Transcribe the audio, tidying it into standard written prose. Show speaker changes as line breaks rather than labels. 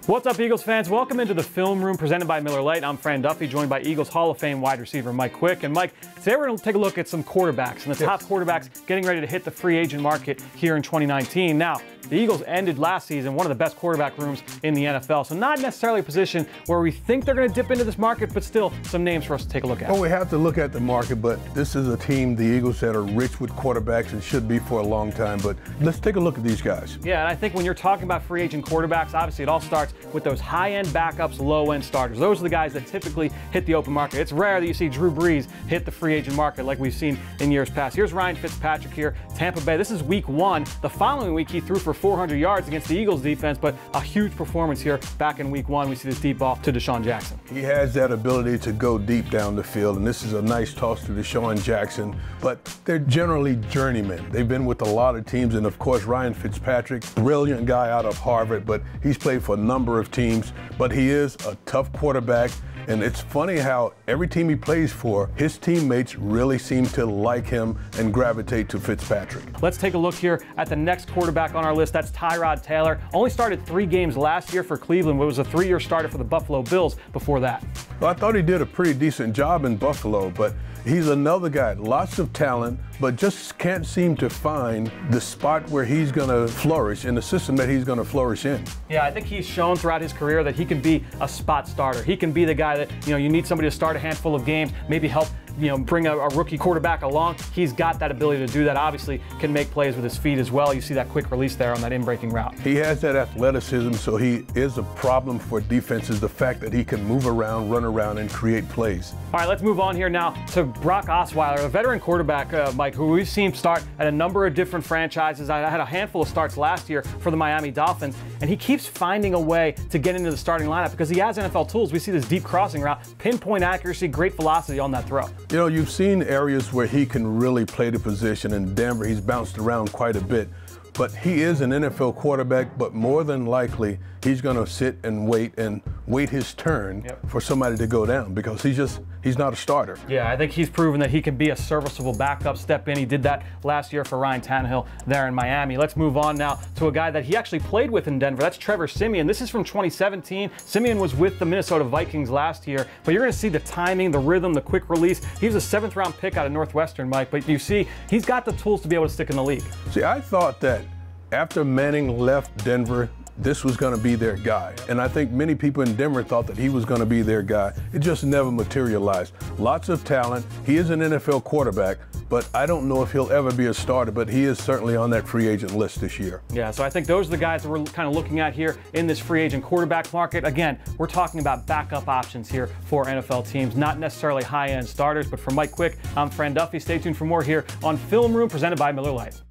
What's up, Eagles fans? Welcome into the Film Room presented by Miller Lite. I'm Fran Duffy, joined by Eagles Hall of Fame wide receiver Mike Quick. And Mike, today we're going to take a look at some quarterbacks and the top quarterbacks getting ready to hit the free agent market here in 2019. Now, the Eagles ended last season one of the best quarterback rooms in the NFL, so not necessarily a position where we think they're going to dip into this market, but still some names for us to take a look at.
Well, we have to look at the market, but this is a team, the Eagles, that are rich with quarterbacks and should be for a long time. But let's take a look at these guys.
Yeah, and I think when you're talking about free agent quarterbacks, obviously it all starts with those high-end backups, low-end starters. Those are the guys that typically hit the open market. It's rare that you see Drew Brees hit the free agent market like we've seen in years past. Here's Ryan Fitzpatrick here, Tampa Bay. This is week one. The following week, he threw for 400 yards against the Eagles defense, but a huge performance here back in week one. We see this deep ball to Deshaun Jackson.
He has that ability to go deep down the field, and this is a nice toss to Deshaun Jackson, but they're generally journeymen. They've been with a lot of teams, and of course, Ryan Fitzpatrick, brilliant guy out of Harvard, but he's played for a number of teams, but he is a tough quarterback. And it's funny how every team he plays for, his teammates really seem to like him and gravitate to Fitzpatrick.
Let's take a look here at the next quarterback on our list. That's Tyrod Taylor. Only started 3 games last year for Cleveland, but was a 3-year starter for the Buffalo Bills before that.
Well, I thought he did a pretty decent job in Buffalo, but he's another guy, lots of talent, but just can't seem to find the spot where he's going to flourish in the system that he's going to flourish in.
Yeah, I think he's shown throughout his career that he can be a spot starter. He can be the guy that, you need somebody to start a handful of games, maybe help bring a rookie quarterback along. He's got that ability to do that. Obviously, can make plays with his feet as well. You see that quick release there on that in-breaking route.
He has that athleticism, so he is a problem for defenses, the fact that he can move around, run around, and create plays.
All right, let's move on here now to Brock Osweiler, a veteran quarterback, Mike, who we've seen start at a number of different franchises. I had a handful of starts last year for the Miami Dolphins, and he keeps finding a way to get into the starting lineup because he has NFL tools. We see this deep crossing route, pinpoint accuracy, great velocity on that throw.
You've seen areas where he can really play the position. In Denver, he's bounced around quite a bit. But he is an NFL quarterback, but more than likely, he's going to sit and wait his turn for somebody to go down because he's not a starter.
Yeah, I think he's proven that he can be a serviceable backup, step in. He did that last year for Ryan Tannehill there in Miami. Let's move on now to a guy that he actually played with in Denver. That's Trevor Siemian. This is from 2017. Siemian was with the Minnesota Vikings last year, but you're going to see the timing, the rhythm, the quick release. He was a 7th-round pick out of Northwestern, Mike, but you see he's got the tools to be able to stick in the league.
See, I thought that after Manning left Denver, this was going to be their guy. And I think many people in Denver thought that he was going to be their guy. It just never materialized. Lots of talent. He is an NFL quarterback, but I don't know if he'll ever be a starter, but he is certainly on that free agent list this year.
Yeah, so I think those are the guys that we're kind of looking at here in this free agent quarterback market. Again, we're talking about backup options here for NFL teams, not necessarily high-end starters. But for Mike Quick, I'm Fran Duffy. Stay tuned for more here on Film Room presented by Miller Lite.